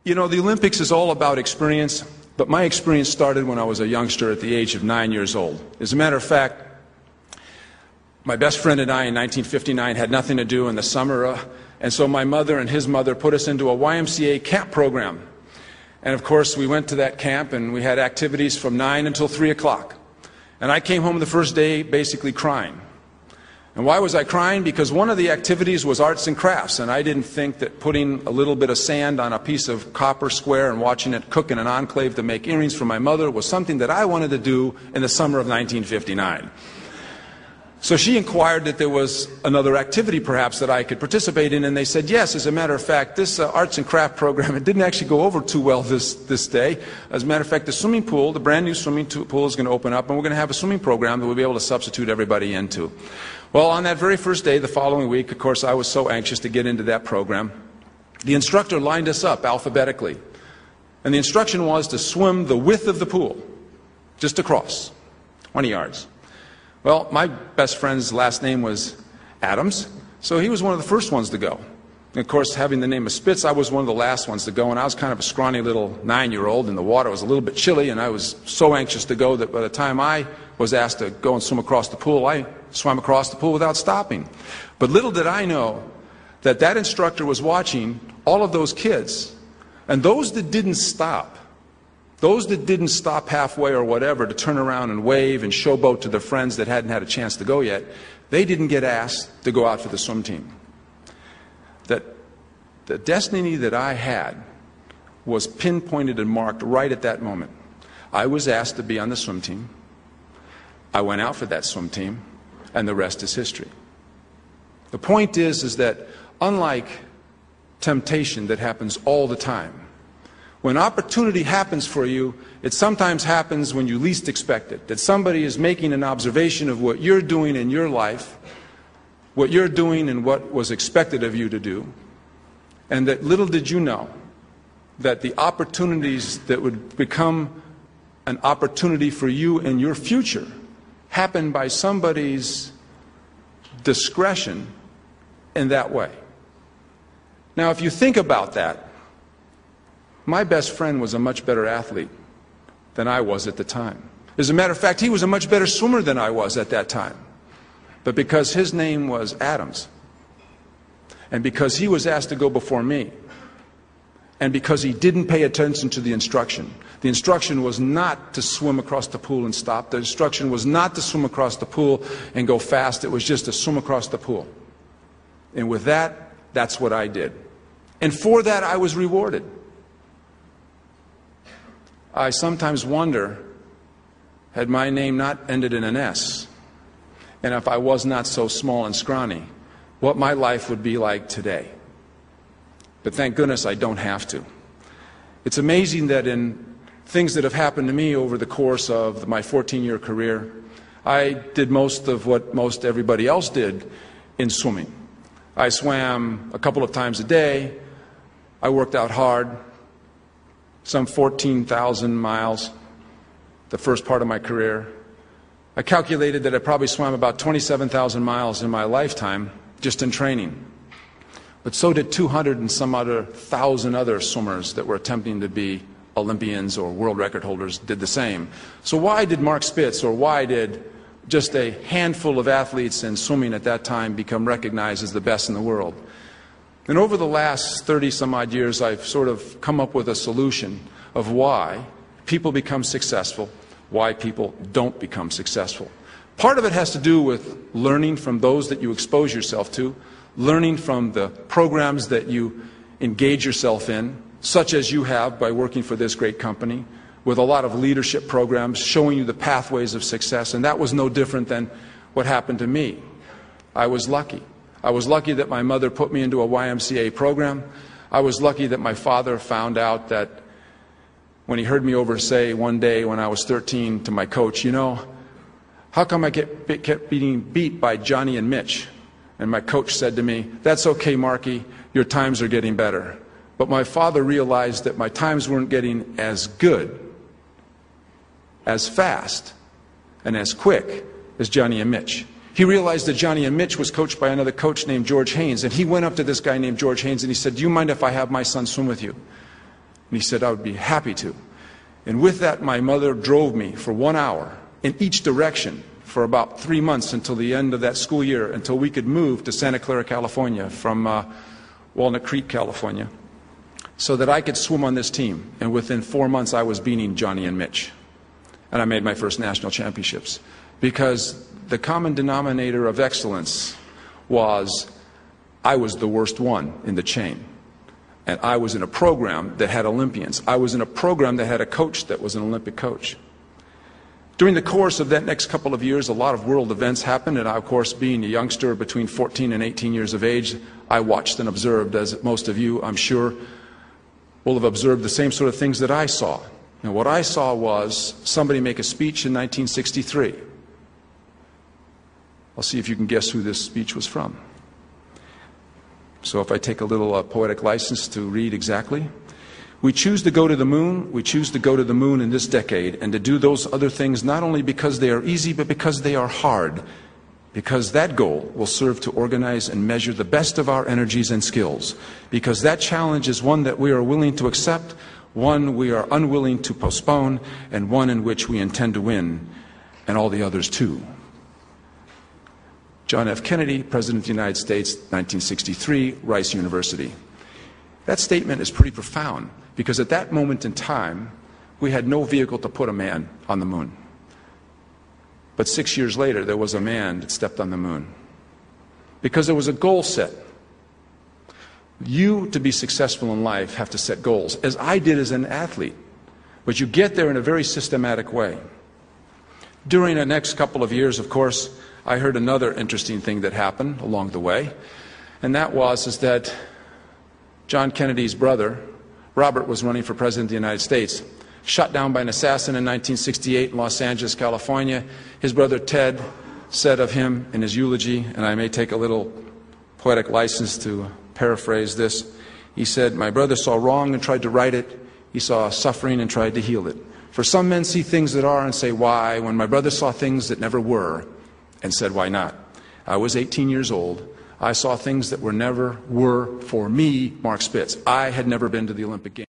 You know, the Olympics is all about experience, but my experience started when I was a youngster at the age of 9 years old. As a matter of fact, my best friend and I in 1959 had nothing to do in the summer, and so my mother and his mother put us into a YMCA camp program. And of course, we went to that camp and we had activities from 9 until 3 o'clock. And I came home the first day basically crying. And why was I crying? Because one of the activities was arts and crafts, and I didn't think that putting a little bit of sand on a piece of copper square and watching it cook in an enclave to make earrings for my mother was something that I wanted to do in the summer of 1959. So she inquired that there was another activity perhaps that I could participate in, and they said yes. As a matter of fact, this arts and craft program, it didn't actually go over too well this day. As a matter of fact, the swimming pool, the brand new swimming pool is going to open up, and we're going to have a swimming program that we'll be able to substitute everybody into. Well, on that very first day, the following week, of course, I was so anxious to get into that program. The instructor lined us up alphabetically, and the instruction was to swim the width of the pool, just across, 20 yards. Well, my best friend's last name was Adams, so he was one of the first ones to go. And of course, having the name of Spitz, I was one of the last ones to go, and I was kind of a scrawny little 9-year-old, and the water was a little bit chilly, and I was so anxious to go that by the time I was asked to go and swim across the pool, I swam across the pool without stopping. But little did I know that that instructor was watching all of those kids, and those that didn't stop halfway or whatever to turn around and wave and showboat to their friends that hadn't had a chance to go yet, they didn't get asked to go out for the swim team. That the destiny that I had was pinpointed and marked right at that moment. I was asked to be on the swim team. I went out for that swim team, and the rest is history. The point is that unlike temptation that happens all the time, when opportunity happens for you, it sometimes happens when you least expect it. That somebody is making an observation of what you're doing in your life, what you're doing and what was expected of you to do, and that little did you know that the opportunities that would become an opportunity for you in your future happen by somebody's discretion in that way. Now, if you think about that, my best friend was a much better athlete than I was at the time. As a matter of fact, he was a much better swimmer than I was at that time. But because his name was Adams, and because he was asked to go before me, and because he didn't pay attention to the instruction was not to swim across the pool and stop. The instruction was not to swim across the pool and go fast. It was just to swim across the pool. And with that, that's what I did. And for that, I was rewarded. I sometimes wonder, had my name not ended in an S, and if I was not so small and scrawny, what my life would be like today. But thank goodness I don't have to. It's amazing that in things that have happened to me over the course of my 14-year career, I did most of what most everybody else did in swimming. I swam a couple of times a day. I worked out hard. Some 14,000 miles, the first part of my career. I calculated that I probably swam about 27,000 miles in my lifetime just in training. But so did 200 and some other thousand other swimmers that were attempting to be Olympians or world record holders did the same. So why did Mark Spitz, or why did just a handful of athletes in swimming at that time become recognized as the best in the world? And over the last 30 some odd years, I've sort of come up with a solution of why people become successful, why people don't become successful. Part of it has to do with learning from those that you expose yourself to, learning from the programs that you engage yourself in, such as you have by working for this great company, with a lot of leadership programs showing you the pathways of success. And that was no different than what happened to me. I was lucky. I was lucky that my mother put me into a YMCA program. I was lucky that my father found out that when he heard me over say one day when I was 13 to my coach, you know, how come I kept being beat by Johnny and Mitch? And my coach said to me, that's okay, Marky, your times are getting better. But my father realized that my times weren't getting as good, as fast, and as quick as Johnny and Mitch. He realized that Johnny and Mitch was coached by another coach named George Haynes, and he went up to this guy named George Haynes and he said, do you mind if I have my son swim with you? And he said, I would be happy to. And with that, my mother drove me for 1 hour in each direction for about 3 months until the end of that school year, until we could move to Santa Clara, California from Walnut Creek, California, so that I could swim on this team. And within 4 months, I was beating Johnny and Mitch. And I made my first national championships. Because the common denominator of excellence was I was the worst one in the chain. And I was in a program that had Olympians. I was in a program that had a coach that was an Olympic coach. During the course of that next couple of years, a lot of world events happened, and I, of course, being a youngster between 14 and 18 years of age, I watched and observed, as most of you, I'm sure, will have observed the same sort of things that I saw. And what I saw was somebody make a speech in 1963. I'll see if you can guess who this speech was from. So if I take a little poetic license to read exactly. We choose to go to the moon. We choose to go to the moon in this decade and to do those other things not only because they are easy, but because they are hard. Because that goal will serve to organize and measure the best of our energies and skills. Because that challenge is one that we are willing to accept, one we are unwilling to postpone, and one in which we intend to win, and all the others too. John F. Kennedy, President of the United States, 1963, Rice University. That statement is pretty profound, because at that moment in time, we had no vehicle to put a man on the moon. But 6 years later, there was a man that stepped on the moon. Because there was a goal set. You, to be successful in life, have to set goals, as I did as an athlete. But you get there in a very systematic way. During the next couple of years, of course, I heard another interesting thing that happened along the way. And that was that John Kennedy's brother, Robert, was running for President of the United States. Shot down by an assassin in 1968 in Los Angeles, California. His brother Ted said of him in his eulogy, and I may take a little poetic license to paraphrase this, he said, "My brother saw wrong and tried to right it. He saw suffering and tried to heal it. For some men see things that are and say, why? When my brother saw things that never were and said, why not? I was 18 years old. I saw things that never were for me, Mark Spitz. I had never been to the Olympic Games.